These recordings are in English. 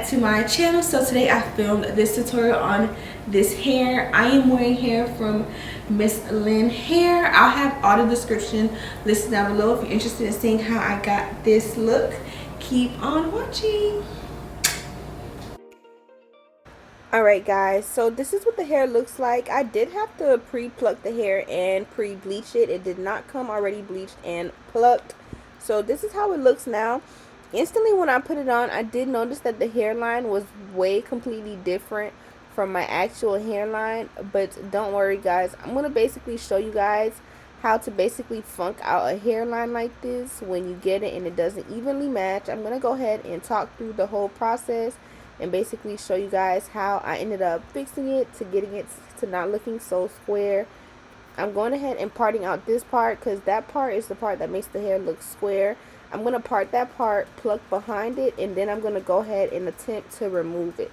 back to my channel. So today I filmed this tutorial on this hair. I am wearing hair from Mslynn HAIR. I'll have all the description listed down below if you're interested in seeing how I got this look. Keep on watching. Alright guys, so this is what the hair looks like. I did have to pre-pluck the hair and pre-bleach it. It did not come already bleached and plucked. So this is how it looks now. Instantly when I put it on, I did notice that the hairline was way completely different from my actual hairline. But don't worry guys, I'm going to basically show you guys how to basically funk out a hairline like this when you get it and it doesn't evenly match. I'm going to go ahead and talk through the whole process and basically show you guys how I ended up fixing it to getting it to not looking so square. I'm going ahead and parting out this part because that part is the part that makes the hair look square. I'm going to part that part, pluck behind it, and then I'm going to go ahead and attempt to remove it.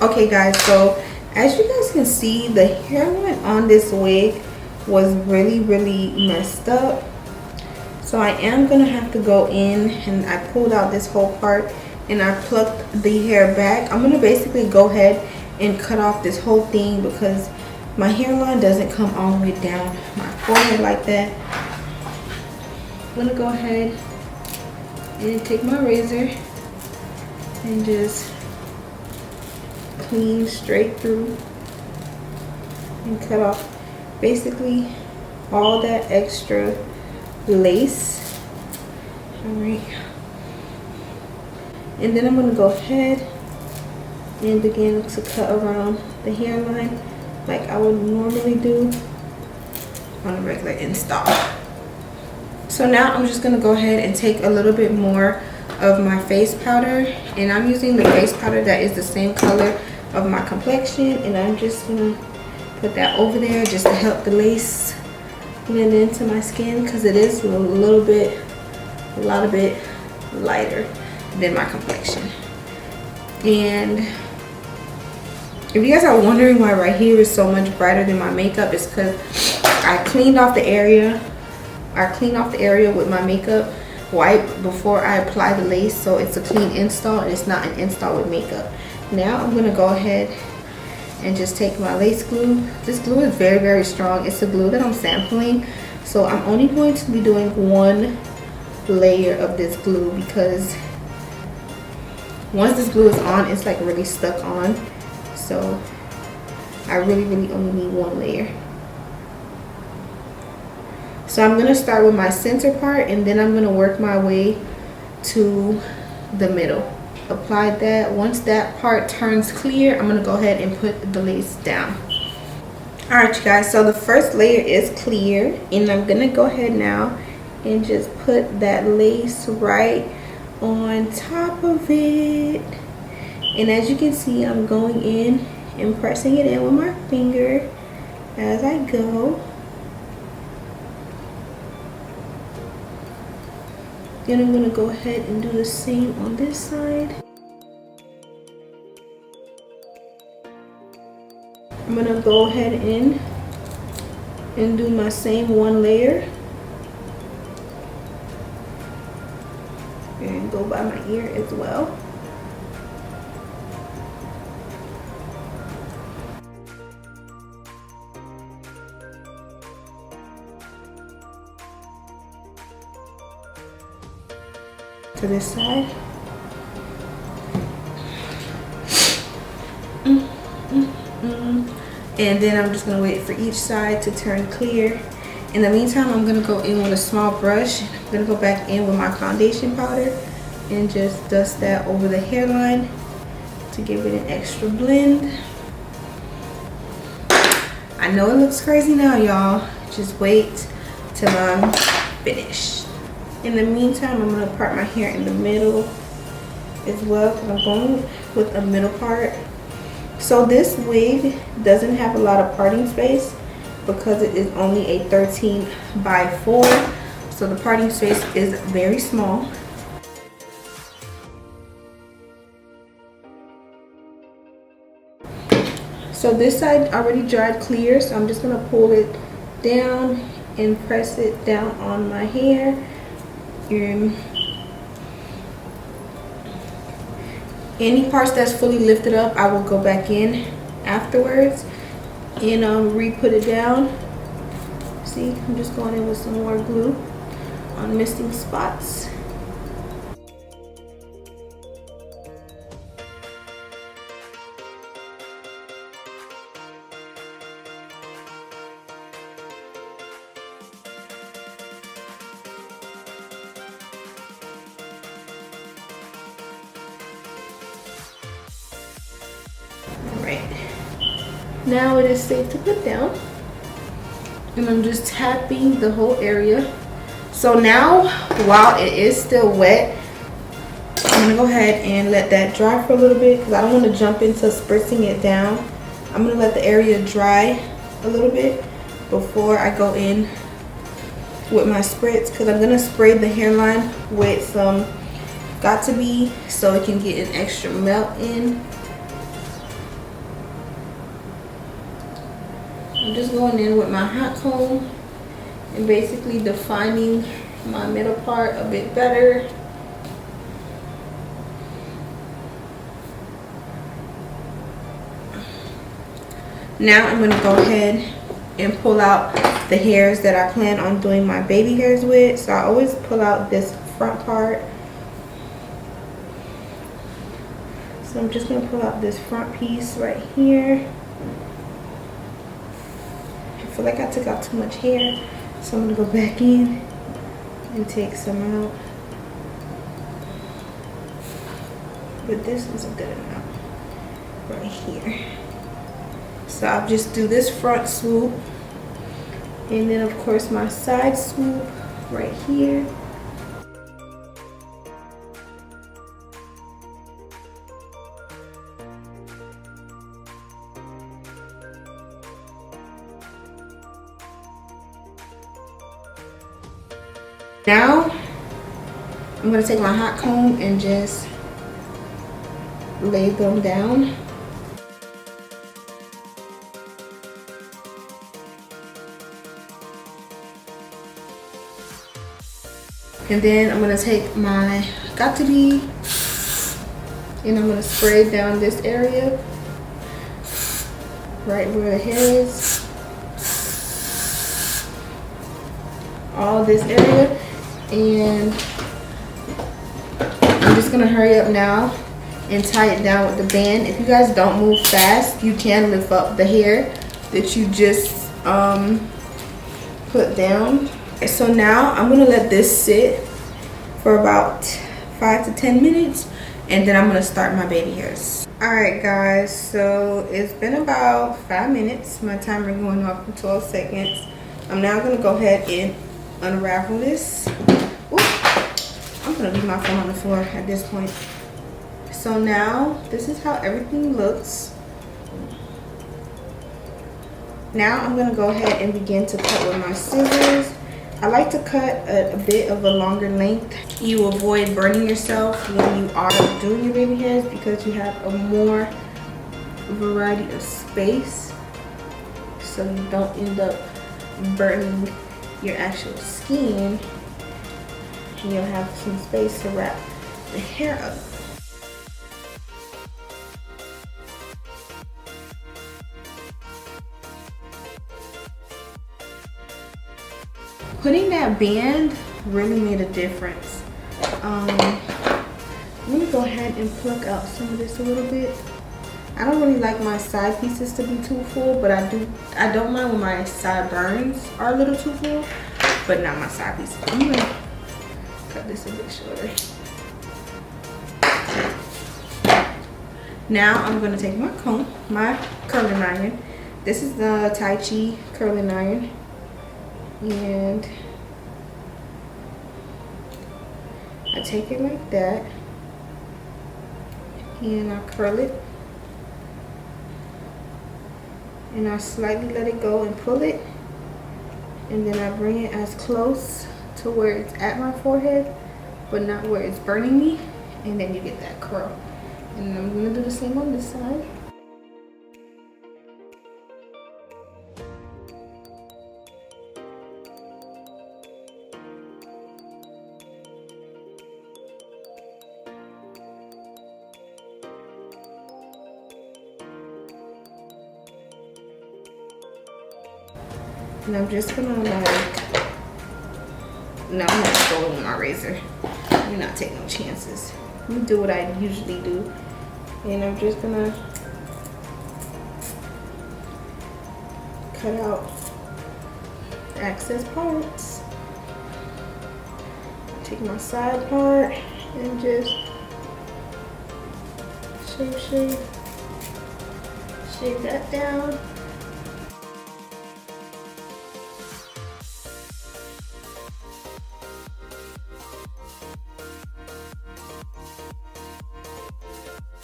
Okay guys, so as you guys can see, the hairline on this wig was really messed up. So I am going to have to go in and I pulled out this whole part and I plucked the hair back. I'm going to basically go ahead and cut off this whole thing because my hairline doesn't come all the way down my forehead like that. I'm going to go ahead and take my razor and just clean straight through and cut off basically all that extra lace. Alright, and then I'm going to go ahead and begin to cut around the hairline like I would normally do on a regular install. So now I'm just going to go ahead and take a little bit more of my face powder, and I'm using the face powder that is the same color of my complexion, and I'm just going to put that over there just to help the lace blend into my skin because it is a lot bit lighter than my complexion. And if you guys are wondering why right here is so much brighter than my makeup, it's because I cleaned off the area. With my makeup wipe before I apply the lace, so it's a clean install and it's not an install with makeup. Now I'm gonna go ahead and just take my lace glue. This glue is very strong. It's a glue that I'm sampling, so I'm only going to be doing one layer of this glue because once this glue is on, it's like really stuck on, so I really only need one layer. So I'm going to start with my center part and then I'm going to work my way to the middle. Apply that. Once that part turns clear, I'm going to go ahead and put the lace down. Alright you guys, so the first layer is clear and I'm going to go ahead now and just put that lace right on top of it. And as you can see, I'm going in and pressing it in with my finger as I go. Then I'm going to go ahead and do the same on this side. I'm going to go ahead in and do my same one layer. And go by my ear as well. To this side. And then I'm just going to wait for each side to turn clear. In the meantime, I'm going to go in with a small brush. I'm going to go back in with my foundation powder and just dust that over the hairline to give it an extra blend. I know it looks crazy now, y'all. Just wait till I'm finished. In the meantime, I'm going to part my hair in the middle as well because I'm going with a middle part. So this wig doesn't have a lot of parting space because it is only a 13 by 4. So the parting space is very small. So this side already dried clear, so I'm just going to pull it down and press it down on my hair. Any parts that's fully lifted up, I will go back in afterwards and re-put it down. See, I'm just going in with some more glue on missing spots. Alright, now it is safe to put down. And I'm just tapping the whole area. So now, while it is still wet, I'm gonna go ahead and let that dry for a little bit because I don't want to jump into spritzing it down. I'm gonna let the area dry a little bit before I go in with my spritz, because I'm gonna spray the hairline with some Got To Be so it can get an extra melt in. I'm just going in with my hot comb and basically defining my middle part a bit better. Now I'm going to go ahead and pull out the hairs that I plan on doing my baby hairs with. So I always pull out this front part. So I'm just going to pull out this front piece right here. I feel like I took out too much hair, so I'm going to go back in and take some out. But this is a good amount right here. So I'll just do this front swoop, and then of course my side swoop right here. Now I'm going to take my hot comb and just lay them down. And then I'm going to take my Got To Be and I'm going to spray down this area right where the hair is. All this area. And I'm just going to hurry up now and tie it down with the band. If you guys don't move fast, you can lift up the hair that you just put down. So now I'm going to let this sit for about 5 to 10 minutes and then I'm going to start my baby hairs. Alright guys, so it's been about 5 minutes. My timer going off in 12 seconds. I'm now going to go ahead and unravel this. Ooh, I'm going to leave my phone on the floor at this point. So now this is how everything looks. Now I'm going to go ahead and begin to cut with my scissors. I like to cut a bit of a longer length. You avoid burning yourself when you are doing your baby hairs because you have a more variety of space, so you don't end up burning your actual skin, and you'll have some space to wrap the hair up. Putting that band really made a difference. Let me go ahead and pluck out some of this a little bit. I don't really like my side pieces to be too full, but I don't mind when my sideburns are a little too full, but not my side pieces. I'm gonna cut this a bit shorter. Now I'm gonna take my comb, my curling iron. This is the Tai Chi curling iron. And I take it like that and I curl it and I slightly let it go and pull it, and then I bring it as close to where it's at my forehead but not where it's burning me, and then you get that curl. And I'm going to do the same on this side. And I'm just gonna like, no, I'm not going with my razor. I'm not taking no chances. Let me do what I usually do. And I'm just gonna cut out the excess parts. Take my side part and just shave that down.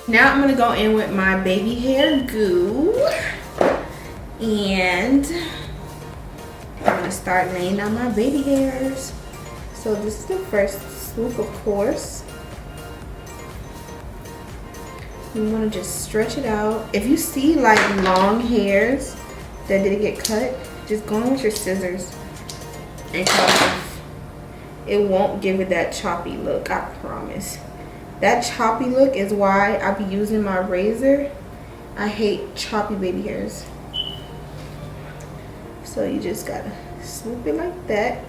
Now I'm gonna go in with my baby hair goo, and I'm gonna start laying down my baby hairs. So this is the first swoop, of course. You wanna just stretch it out. If you see like long hairs that didn't get cut, just go in with your scissors and cut off. It won't give it that choppy look, I promise. That choppy look is why I be using my razor. I hate choppy baby hairs. So you just gotta swoop it like that.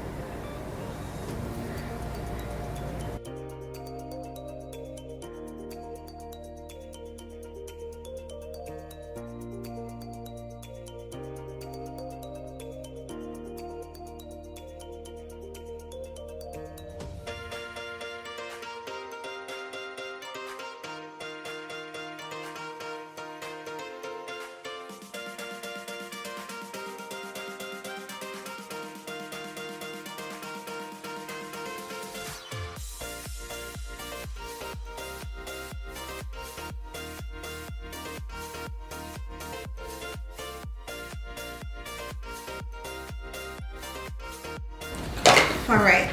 All right,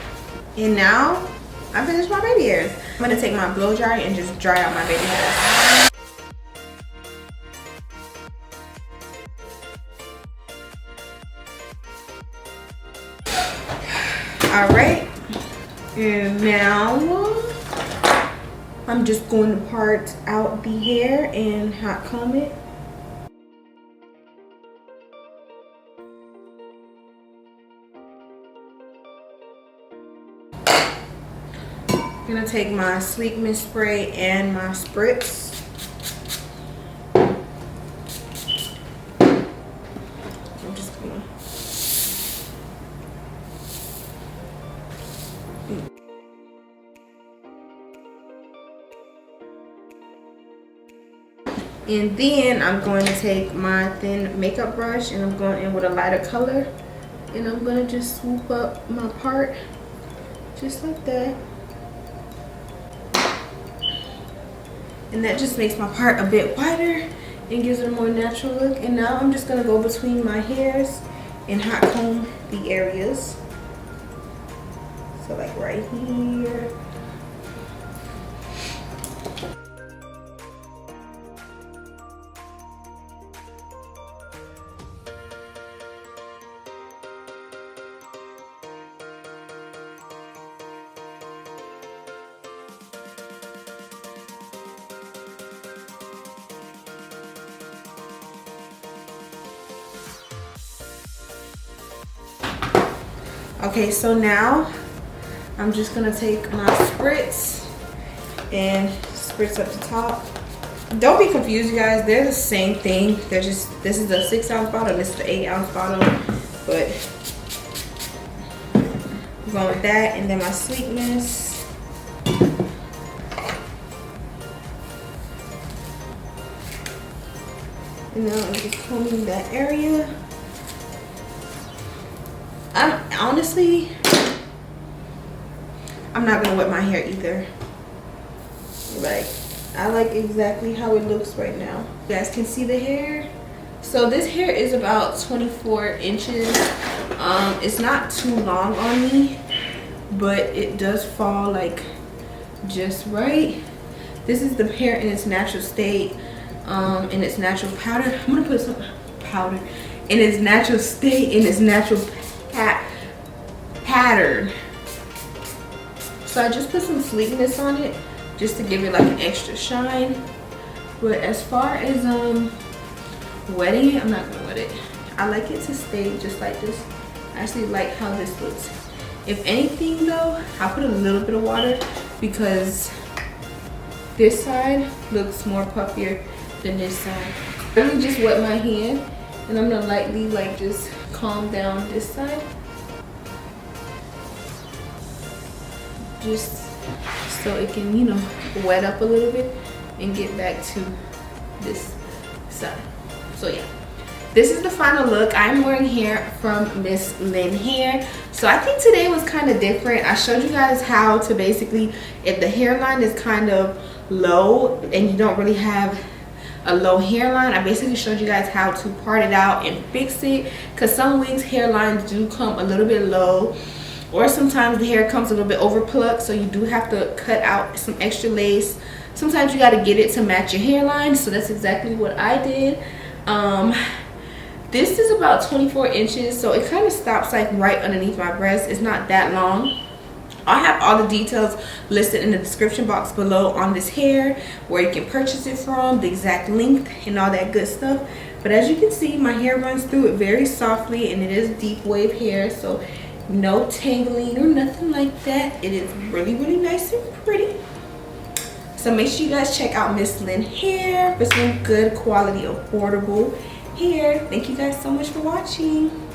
and now I finished my baby hairs. I'm gonna take my blow dryer and just dry out my baby hairs. All right, and now I'm just going to part out the hair and hot comb it. I'm gonna take my Sleek Mist spray and my spritz. I'm just gonna and then I'm going to take my thin makeup brush and I'm going in with a lighter color, and I'm gonna just swoop up my part just like that. And that just makes my part a bit wider and gives it a more natural look. And now I'm just gonna go between my hairs and hot comb the areas. So like right here. Okay, so now I'm just gonna take my spritz and spritz up the top. Don't be confused, you guys. They're the same thing. They're just, this is the 6-ounce bottle, this is the 8-ounce bottle. But I'm going with that, and then my Sleek Mist. And now I'm just combing that area. Honestly, I'm not gonna wet my hair either. Like, I like exactly how it looks right now. You guys can see the hair. So this hair is about 24 inches. It's not too long on me, but it does fall like just right. This is the hair in its natural state, in its natural powder. I'm gonna put some powder in its natural state, in its natural pattern. So I just put some sleekness on it just to give it like an extra shine. But as far as wetting it, I'm not gonna wet it. I like it to stay just like this. I actually like how this looks. If anything though, I'll put a little bit of water because this side looks more puffier than this side. Let me just wet my hand and I'm gonna lightly like just calm down this side. Just so it can, you know, wet up a little bit and get back to this side. So yeah, this is the final look. I'm wearing hair from Mslynnhair. So I think today was kind of different. I showed you guys how to basically, if the hairline is kind of low and you don't really have a low hairline, I basically showed you guys how to part it out and fix it, because some wigs hairlines do come a little bit low, or sometimes the hair comes a little bit over plucked, so you do have to cut out some extra lace. Sometimes you got to get it to match your hairline, so that's exactly what I did. This is about 24 inches, so it kind of stops like right underneath my breast. It's not that long. I'll have all the details listed in the description box below on this hair, where you can purchase it from, the exact length and all that good stuff. But as you can see, my hair runs through it very softly, and it is deep wave hair, so no tangling or nothing like that. It is really, really nice and pretty. So make sure you guys check out Mslynnhair for some good quality, affordable hair. Thank you guys so much for watching.